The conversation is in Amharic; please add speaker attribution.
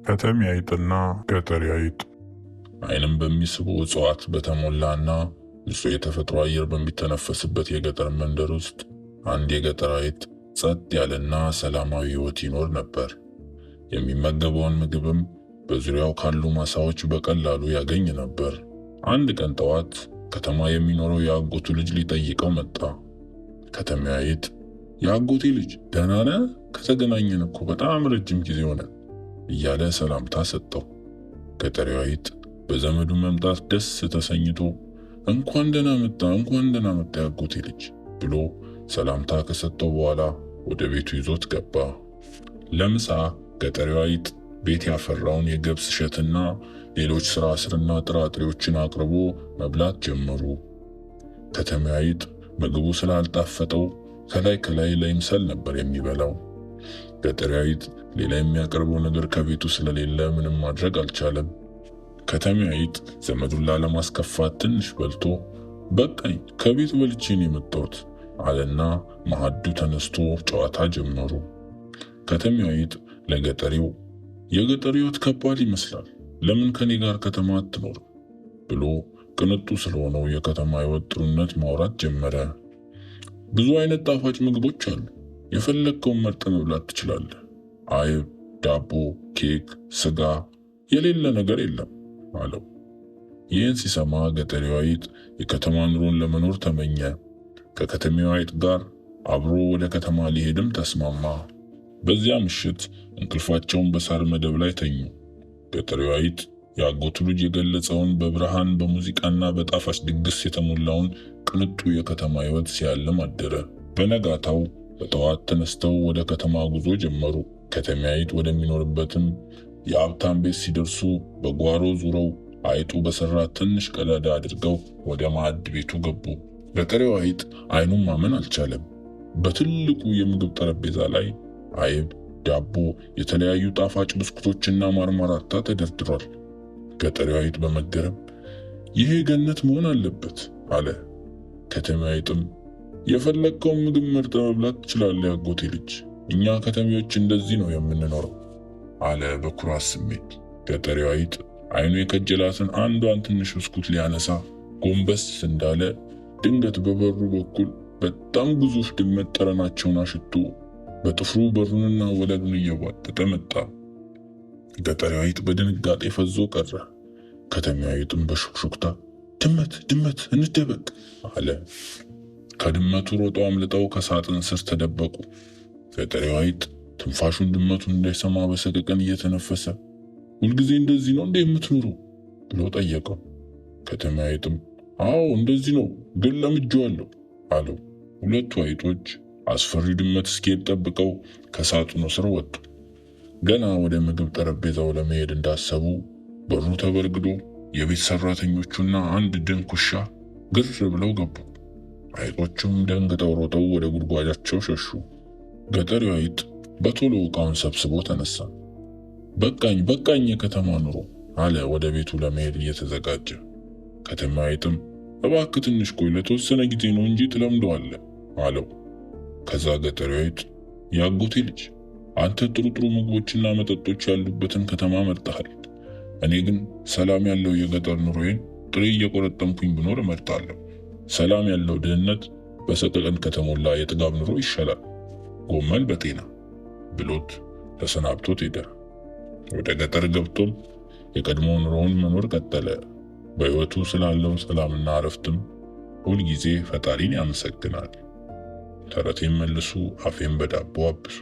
Speaker 1: ከተሜ አይጥና ገጠሬ አይጥ። ዓይንም በሚስቡ እጽዋት በተሞላና ንጹህ የተፈጥሮ አየር በሚተነፈስበት የገጠር መንደር ውስጥ አንድ የገጠር አይጥ ጸጥ ያለና ሰላማዊ ሕይወት ይኖር ነበር። የሚመገበውን ምግብም በዙሪያው ካሉ ማሳዎች በቀላሉ ያገኝ ነበር። አንድ ቀን ጠዋት ከተማ የሚኖረው የአጎቱ ልጅ ሊጠይቀው መጣ። ከተሜው አይጥ የአጎቴ ልጅ ደህና ነህ? ከተገናኘን እኮ በጣም ረጅም ጊዜ ሆነ እያለ ሰላምታ ሰጠው። ገጠሬው አይጥ በዘመዱ መምጣት ደስ ተሰኝቶ እንኳን ደህና መጣ ያጎቴ ልጅ ብሎ ሰላምታ ከሰጠው በኋላ ወደ ቤቱ ይዞት ገባ። ለምሳ ገጠሬው አይጥ ቤት ያፈራውን የገብስ እሸትና ሌሎች ስራ ስርና ጥራጥሬዎችን አቅርቦ መብላት ጀመሩ። ከተሜው አይጥ ምግቡ ስላልጣፈጠው ከላይ ለይምሰል ነበር የሚበላው። ገጠሬው አይጥ ሌላ የሚያቀርበው ነገር ከቤቱ ስለሌለ ምንም ማድረግ አልቻለም። ከተሜው አይጥ ዘመዱን ላለማስከፋት ትንሽ በልቶ በቃኝ ከቤት በልቼ ነው የመጣሁት አለና ማዕዱ ተነስቶ ጨዋታ ጀመሩ። ከተሜው አይጥ ለገጠሬው የገጠር ሕይወት ከባድ ይመስላል፣ ለምን ከኔ ጋር ከተማ አትኖርም ብሎ ቅንጡ ስለሆነው የከተማ ሕይወት ጥሩነት ማውራት ጀመረ። ብዙ አይነት ጣፋጭ ምግቦች አሉ፣ የፈለግከውን መርጠህ መብላት ትችላለህ። አይብ፣ ዳቦ፣ ኬክ፣ ስጋ፣ የሌለ ነገር የለም አለው። ይህን ሲሰማ ገጠሬው አይጥ የከተማ ኑሮን ለመኖር ተመኘ። ከከተሜው አይጥ ጋር አብሮ ወደ ከተማ ሊሄድም ተስማማ። በዚያ ምሽት እንቅልፋቸውን በሳር መደብ ላይ ተኙ። ገጠሬው አይጥ የአጎቱ ልጅ የገለጸውን በብርሃን በሙዚቃና በጣፋጭ ድግስ የተሞላውን ቅንጡ የከተማ ሕይወት ሲያልም አደረ። በነጋታው በጠዋት ተነስተው ወደ ከተማ ጉዞ ጀመሩ። ከተሜው አይጥ ወደሚኖርበትም የሀብታም ቤት ሲደርሱ በጓሮ ዙረው አይጡ በሰራት ትንሽ ቀዳዳ አድርገው ወደ ማዕድ ቤቱ ገቡ። ገጠሬው አይጥ አይኑን ማመን አልቻለም። በትልቁ የምግብ ጠረጴዛ ላይ አይብ፣ ዳቦ፣ የተለያዩ ጣፋጭ ብስኩቶችና ማርማራታ ተደርድሯል። ገጠሬው አይጥ በመገረም ይሄ ገነት መሆን አለበት አለ። ከተሜው አይጥም የፈለግከውን ምግብ መርጠህ መብላት ትችላለህ ያጎቴ ልጅ፣ እኛ ከተሜዎች እንደዚህ ነው የምንኖረው አለ በኩራት ስሜት። ገጠሬው አይጥ አይኑ የከጀላትን አንዷን ትንሽ ብስኩት ሊያነሳ ጎንበስ እንዳለ ድንገት በበሩ በኩል በጣም ግዙፍ ድመት ጠረናቸውን አሽቶ በጥፍሩ በሩንና ወለሉን እየቧጠጠ መጣ። ገጠሬው አይጥ በድንጋጤ ፈዞ ቀረ። ከተሜው አይጥም በሹክሹክታ ድመት እንደበቅ አለ። ከድመቱ ሮጠው አምልጠው ከሳጥን ስር ተደበቁ። ገጠሬው አይጥ ትንፋሹን ድመቱን እንዳይሰማ በሰቀቀን እየተነፈሰ ሁልጊዜ እንደዚህ ነው እንዴ የምትኖሩ ብሎ ጠየቀው። ከተሜው አይጥም አዎ እንደዚህ ነው፣ ግን ለምጄዋለሁ አለው። ሁለቱ አይጦች አስፈሪ ድመት እስኪሄድ ጠብቀው ከሳጥኑ ስር ወጡ። ገና ወደ ምግብ ጠረጴዛው ለመሄድ እንዳሰቡ በሩ ተበርግዶ የቤት ሰራተኞቹና አንድ ድንክ ውሻ ግር ብለው ገቡ። አይጦቹም ደንግጠው ሮጠው ወደ ጉድጓዳቸው ሸሹ። ገጠሬው አይጥ በቶሎ ዕቃውን ሰብስቦ ተነሳ። በቃኝ የከተማ ኑሮ አለ ወደ ቤቱ ለመሄድ እየተዘጋጀ። ከተሜው አይጥም እባክህ ትንሽ ቆይ፣ ለተወሰነ ጊዜ ነው እንጂ ትለምደዋለህ አለው። ከዛ ገጠሬው አይጥ ያጎቴ ልጅ አንተ ጥሩ ምግቦችና መጠጦች ያሉበትን ከተማ መርጠሃል፣ እኔ ግን ሰላም ያለው የገጠር ኑሮዬን ጥሬ እየቆረጠምኩኝ ብኖር እመርጣለሁ። ሰላም ያለው ድህነት በሰቀቀን ከተሞላ የጥጋብ ኑሮ ይሻላል፣ ጎመን በጤና ብሎት ተሰናብቶት ሄደ። ወደ ገጠር ገብቶም የቀድሞ ኑሮውን መኖር ቀጠለ። በሕይወቱ ስላለው ሰላምና እረፍትም ሁልጊዜ ፈጣሪን ያመሰግናል። ተረቴን መልሱ፣ አፌን በዳቦ አብሱ።